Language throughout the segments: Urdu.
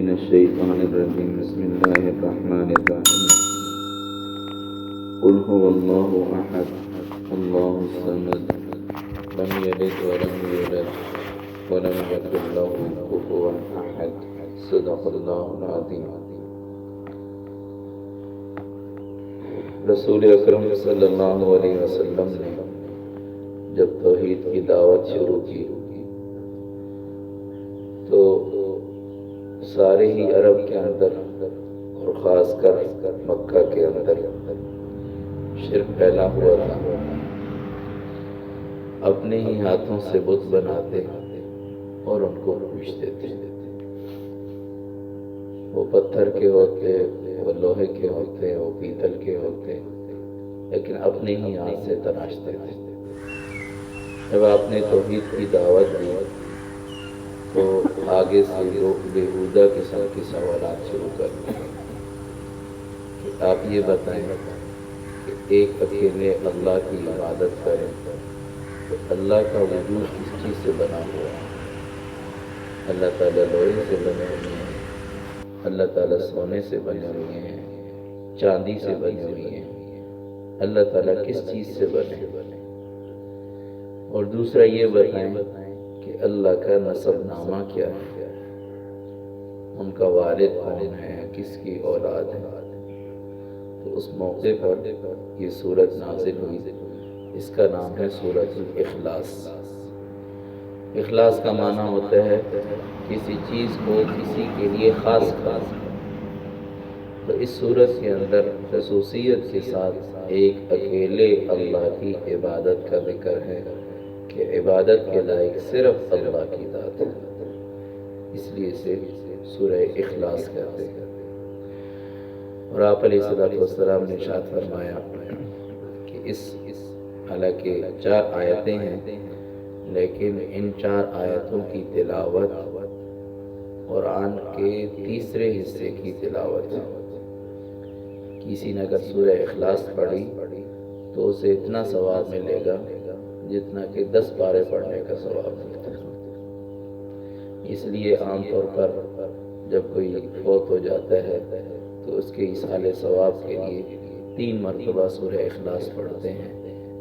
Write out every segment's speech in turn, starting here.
من الشيطان الرجيم بسم الله الرحمن الرحيم قل هو الله أحد الله الصمد لم يلد ولم يولد ولم يكن له كفوا أحد صدق الله العظيم۔ رسول اکرم صلی اللہ علیہ وسلم نے جب توحید کی دعوت شروع کی تو سارے ہی عرب کے اندر اور خاص کر مکہ کے اندر شرک پھیلا ہوا تھا۔ اپنے ہی ہاتھوں سے بت بناتے اور ان کو پوجتے تھے۔ وہ پتھر کے ہوتے، وہ لوہے کے ہوتے، وہ پیتل کے ہوتے، لیکن اپنے ہی ہاتھ سے تراشتے تھے۔ جب آپ نے توحید کی دعوت دی تو آگے سے لوگ بیہودہ قسم کے سوالات شروع کر دیے کہ آپ یہ بتائیں کہ ایک اکیلے اللہ کی عبادت کریں تو اللہ کا وجود کس چیز سے بنا ہوا ہے؟ اللہ تعالیٰ لوہے سے بنے ہوئے ہیں، اللہ تعالیٰ سونے سے بنے ہوئے ہیں، چاندی سے بنے ہوئے ہیں، اللہ تعالیٰ کس چیز سے بنے؟ اور دوسرا یہ بتائیں کہ اللہ کا نسب نامہ کیا ہے، ان کا والد کون ہے، کس کی اولاد ہے؟ تو اس موقع پر یہ سورت نازل ہوئی، اس کا نام ہے سورت الاخلاص۔ اخلاص کا معنی ہوتا ہے کسی چیز کو کسی کے لیے خاص کرنا۔ تو اس سورت کے اندر خصوصیت کے ساتھ ایک اکیلے اللہ کی عبادت کا ذکر ہے کہ عبادت کے لائق صرف اللہ کی ذات ہے، اس لیے اسے سورہ اخلاص کہتے ہیں۔ اور آپ علیہ السلام نے ارشاد فرمایا کہ اس حالانکہ 4 آیتیں ہیں لیکن ان 4 آیتوں کی تلاوت قرآن کے تیسرے حصے کی تلاوت ہے۔ کسی نے اگر سورہ اخلاص پڑھی تو اسے اتنا ثواب ملے گا جتنا کہ 10 پارے پڑھنے کا ثواب ملتا ہے۔ اس لیے عام طور پر جب کوئی فوت ہو جاتا ہے تو اس کے ایصال ثواب کے لیے 3 مرتبہ سورہ اخلاص پڑھتے ہیں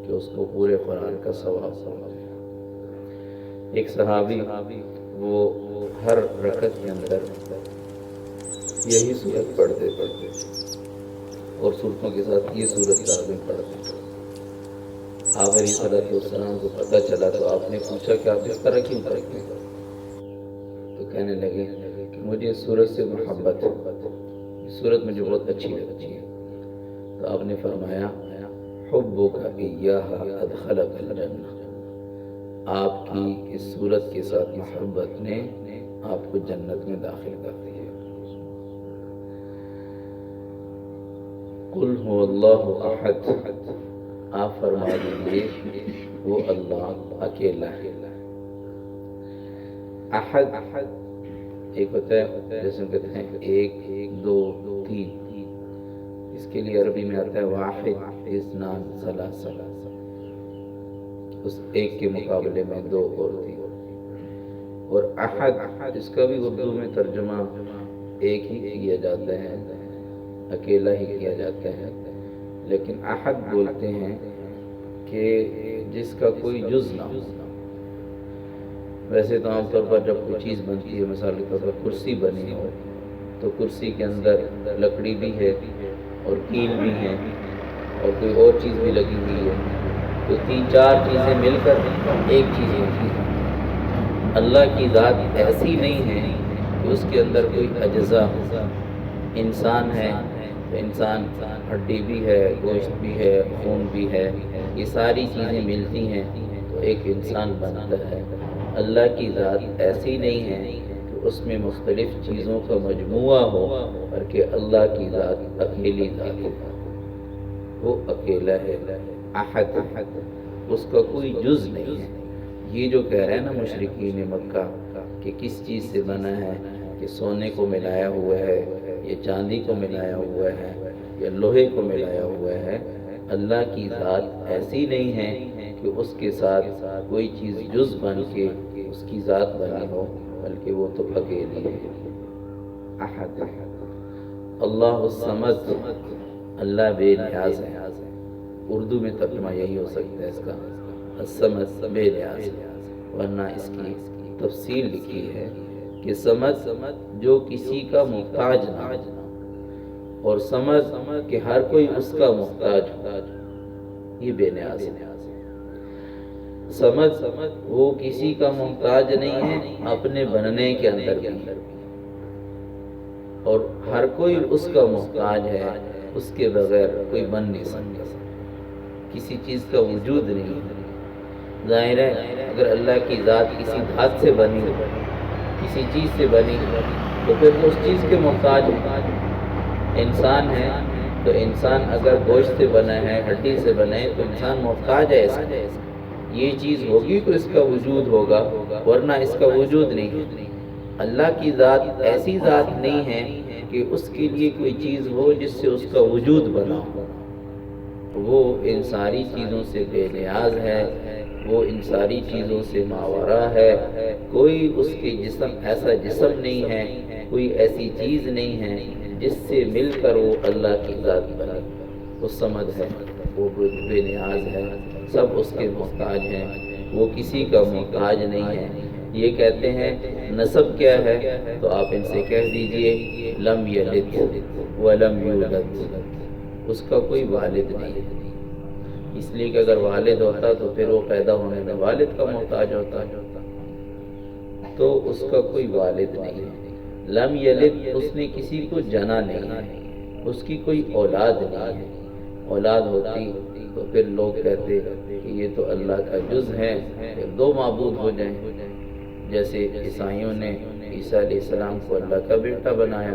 کہ اس کو پورے قرآن کا ثواب ملے۔ ایک صحابی وہ ہر رکعت کے اندر یہی سورت پڑھتے اور صورتوں کے ساتھ یہ سورت لازم پڑھتے۔ آپ علیہ السلام کو پتہ چلا تو آپ نے پوچھا کہ آپ اس طرح کیوں پڑھتے ہیں؟ تو کہنے لگے کہ مجھے اس سورت سے محبت ہے، اس سورت مجھے بہت اچھی لگتی ہے۔ تو آپ نے فرمایا حبک ایہا ادخلک الجنہ، آپ کی اس سورت کے ساتھ محبت نے آپ کو جنت میں داخل کر دی ہے۔ قل هو اللہ احد، آپ فرما دیجئے وہ اللہ اکیلا ہے۔ احد ایک ہوتا ہے جیسے کہتے ہیں 1 2 3، اس کے لیے عربی میں آتا ہے واحد اثنان ثلاثہ، اس ایک کے مقابلے میں 2 اور 3۔ اور احد اس کا بھی اردو میں ترجمہ ایک ہی کیا جاتا ہے، اکیلا ہی کیا جاتا ہے، لیکن احد بولتے ہیں کہ جس کا کوئی جز نہ ہو۔ ویسے تو عام طور پر جب کوئی چیز بنتی ہے، مثال کے طور پر کرسی بنی ہو تو کرسی کے اندر لکڑی بھی ہے اور کیل بھی ہے اور کوئی اور چیز بھی لگی ہوئی ہے، تو 3-4 چیزیں مل کر ایک چیز ہوتی ہے۔ اللہ کی ذات ایسی نہیں ہے کہ اس کے اندر کوئی اجزاء ہو۔ انسان ہے تو انسان ہڈی بھی ہے، گوشت بھی ہے، خون بھی ہے، یہ ساری چیزیں ملتی ہیں تو ایک انسان بنتا ہے۔ اللہ کی ذات ایسی نہیں ہے کہ اس میں مختلف چیزوں کا مجموعہ ہو، بلکہ اللہ کی ذات اکیلی ذات ہے، وہ اکیلا ہے۔ احد اس کا کوئی جز نہیں ہے۔ یہ جو کہہ رہے ہیں نا مشرکین مکہ کہ کس چیز سے بنا ہے، کہ سونے کو ملایا ہوا ہے، یہ چاندی کو ملایا ہوا ہے، یا لوہے کو ملایا ہوا ہے، اللہ کی ذات ایسی نہیں ہے کہ اس کے ساتھ کوئی چیز جز بن کے اس کی ذات بنی ہو، بلکہ وہ تو اکیلی ہے۔ احد، اللہ الصمد، اللہ بے نیاز ہے۔ اردو میں ترجمہ یہی ہو سکتا ہے اس کا، الصمد بے نیاز، ورنہ اس کی تفصیل لکھی ہے کہ صمد جو کسی کا محتاج نہ، اور صمد کہ ہر کوئی اس کا محتاج ہو، یہ بے نیاز ہے۔ صمد وہ کسی کا محتاج نہیں ہے اپنے بننے کے اندر بھی، اور ہر کوئی اس کا محتاج ہے، اس کے بغیر کوئی بن نہیں سکتا، کسی چیز کا وجود نہیں ہے۔ ظاہر ہے اگر اللہ کی ذات کسی دھات سے بنی، کسی چیز سے بنی، تو پھر اس چیز کے محتاج ہے۔ انسان ہے تو انسان اگر گوشت سے بنا ہے، ہڈی سے بنا ہے، تو انسان محتاج ہے اس کا۔ یہ چیز ہوگی تو اس کا وجود ہوگا، ورنہ اس کا وجود نہیں ہے۔ اللہ کی ذات ایسی ذات نہیں ہے کہ اس کے لیے کوئی چیز ہو جس سے اس کا وجود بنا ہو۔ وہ ان ساری چیزوں سے بے نیاز ہے، وہ ان ساری چیزوں سے ماورا ہے۔ کوئی اس کے جسم ایسا جسم نہیں ہے، کوئی ایسی چیز نہیں ہے جس سے مل کر وہ اللہ کی ذات بنے۔ وہ صمد ہے، وہ بے نیاز ہے، سب اس کے محتاج ہیں، وہ کسی کا محتاج نہیں ہے۔ یہ کہتے ہیں نسب کیا ہے، تو آپ ان سے کہہ دیجئے لم یلد ولم یولد، اس کا کوئی والد نہیں ہے۔ اس لیے کہ اگر والد ہوتا تو پھر وہ پیدا ہونے میں والد کا محتاج ہوتا، تو اس کا کوئی والد نہیں ہے۔ لم یلد، اس نے کسی کو جنا نہیں ہے، اس کی کوئی اولاد نہیں ہے۔ اولاد ہوتی تو پھر لوگ کہتے کہ یہ تو اللہ کا جز ہے، پھر دو معبود ہو جائیں۔ جیسے عیسائیوں نے عیسیٰ علیہ السلام کو اللہ کا بیٹا بنایا،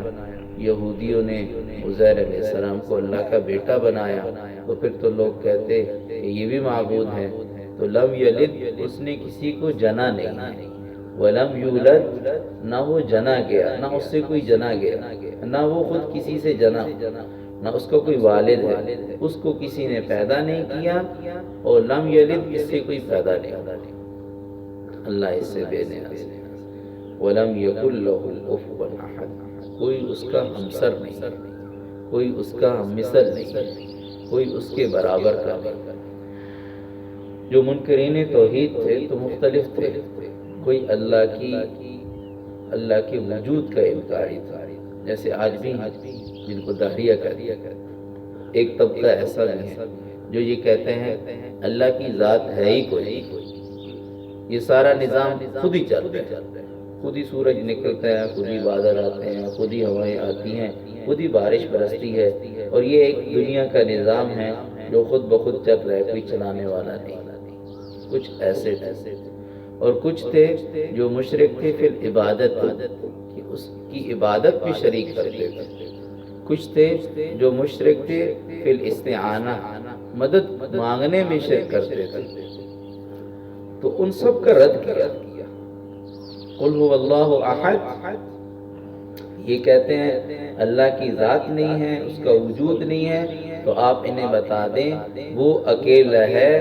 یہودیوں نے عزیر علیہ السلام کو اللہ کا بیٹا بنایا، تو پھر تو لوگ کہتے کہ یہ بھی معبود ہے۔ تو لم یلد، اس نے کسی کو جنا نہیں ہے، ولم یولد، نہ وہ جنا گیا، نہ اس سے کوئی جنا گیا، نہ وہ خود کسی سے جنا، نہ اس کا کوئی والد ہے، اس کو کسی نے پیدا نہیں کیا، اور لم یلد، اس سے کوئی پیدا نہیں۔ اللہ اس سے بے نیاز ہے۔ وَلَمْ يَكُنْ لَهُ كُفُوًا أَحَدٌ، کوئی اس کا ہمسر نہیں، کوئی اس کا مثل نہیں، کوئی اس کے برابر کا نہیں۔ جو منکرین توحید تھے تو مختلف تھے، کوئی اللہ کے وجود کا انکاری تھا، جیسے آج بھی جن کو داہریہ کہتے ہیں۔ ایک طبقہ ایسا بھی ہے جو یہ کہتے ہیں اللہ کی ذات ہے ہی کوئی، یہ سارا نظام خود ہی چلتا ہے، خود ہی سورج نکلتا ہے، خود ہی بادل آتے ہیں، خود ہی ہوائیں آتی ہیں، خود ہی بارش برستی ہے، اور یہ ایک دنیا کا نظام ہے جو خود بخود چل رہا ہے، کوئی چلانے والا نہیں۔ کچھ ایسے تھے، اور کچھ تھے جو مشرک تھے فی العبادت، کہ اس کی عبادت بھی شریک کرتے تھے۔ کچھ تھے جو مشرک تھے فی الاستعانہ، مدد مانگنے میں شرک کرتے تھے۔ تو ان سب کا رد کیا، قل هو اللہ احد، یہ کہتے ہیں اللہ کی ذات نہیں ہے، اس کا وجود نہیں ہے، تو آپ انہیں بتا دیں وہ اکیلا ہے،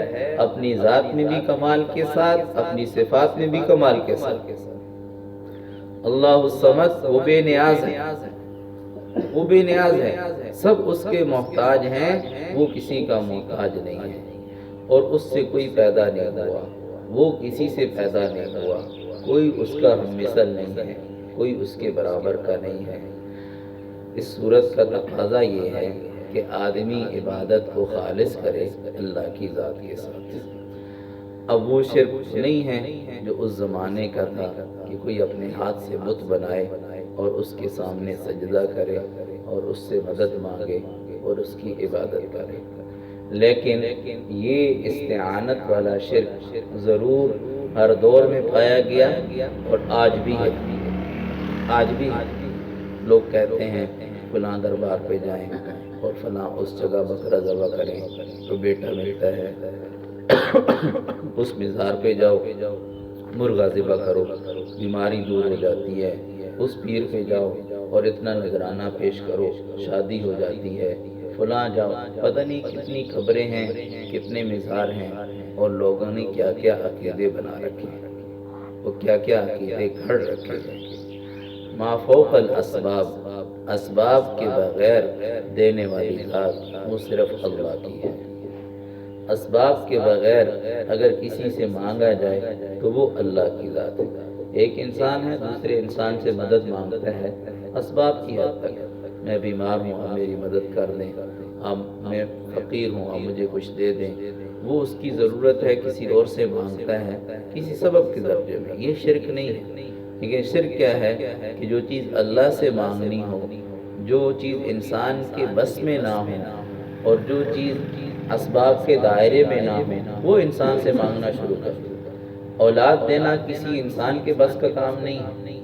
اپنی ذات میں بھی کمال کے ساتھ، اپنی صفات میں بھی کمال کے ساتھ۔ اللہ الصمد، وہ بے نیاز ہے، وہ بے نیاز ہے، سب اس کے محتاج ہیں، وہ کسی کا محتاج نہیں ہے، اور اس سے کوئی پیدا نہیں ہوا، وہ کسی سے پیدا نہیں ہوا، کوئی اس کا ہم مثل نہیں ہے، کوئی اس کے برابر کا نہیں ہے۔ اس صورت کا تقاضا یہ ہے کہ آدمی عبادت کو خالص کرے اللہ کی ذات کے ساتھ۔ اب وہ شرک نہیں ہے جو اس زمانے کا تھا کہ کوئی اپنے ہاتھ سے بت بنائے اور اس کے سامنے سجدہ کرے اور اس سے مدد مانگے اور اس کی عبادت کرے، لیکن یہ استعانت والا شرک ضرور ہر دور میں پایا گیا، اور آج بھی ہے۔ آج بھی لوگ کہتے ہیں فلاں دربار پہ جائیں اور فلاں اس جگہ بکرا ذبح کریں تو بیٹا ملتا ہے، اس مزار پہ جاؤ مرغا ذبح کرو بیماری دور ہو جاتی ہے، اس پیر پہ جاؤ اور اتنا نذرانہ پیش کرو شادی ہو جاتی ہے، فلاں جاؤ، پتہ نہیں کتنی خبریں ہیں، کتنے مزار ہیں، اور لوگوں نے کیا کیا عقیدے بنا رکھے ہیں، وہ کیا کیا عقیدے گھڑ رکھے ہیں۔ ما فوق الاسباب، اسباب کے بغیر دینے والی ذات وہ صرف اللہ کی ہے۔ اسباب کے بغیر اگر کسی سے مانگا جائے تو وہ اللہ کی ذات ہے۔ ایک انسان ہے دوسرے انسان سے مدد مانگتا ہے اسباب کی حد تک، میں بیمار ہوں آپ میری مدد کر دیں، میں فقیر ہوں آپ مجھے کچھ دے دیں، وہ اس کی ضرورت ہے کسی اور سے مانگتا ہے کسی سبب کے درجے میں، یہ شرک نہیں ہے۔ لیکن شرک کیا ہے کہ جو چیز اللہ سے مانگنی ہو، جو چیز انسان کے بس میں نہ ہو، اور جو چیز اسباب کے دائرے میں نہ ہو، وہ انسان سے مانگنا شروع کر دے۔ اولاد دینا کسی انسان کے بس کا کام نہیں ہے،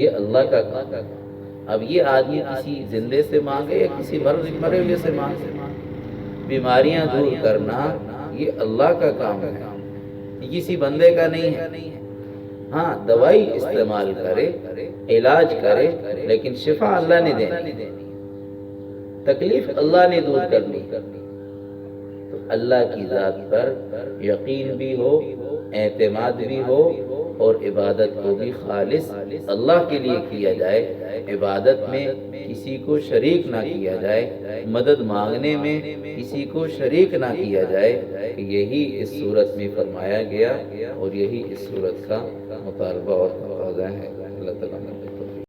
یہ اللہ کا کام ہے۔ اب یہ آدمی کسی زندے سے مانگے یا کسی مرے ہوئے سے مانگے، بیماریاں دور کرنا یہ اللہ کا کام ہے، یہ کسی بندے کا نہیں ہے۔ ہاں دوائی استعمال کرے، علاج کرے، لیکن شفا اللہ نے دینی، تکلیف اللہ نے دور کرنی۔ تو اللہ کی ذات پر یقین بھی ہو، اعتماد بھی ہو، اور عبادت کو بھی خالص اللہ کے لیے کیا جائے، عبادت میں کسی کو شریک نہ کیا جائے، مدد مانگنے میں کسی کو شریک نہ کیا جائے، کہ یہی اس صورت میں فرمایا گیا اور یہی اس صورت کا مطالبہ اور تقاضا ہے۔ اللہ تعالیٰ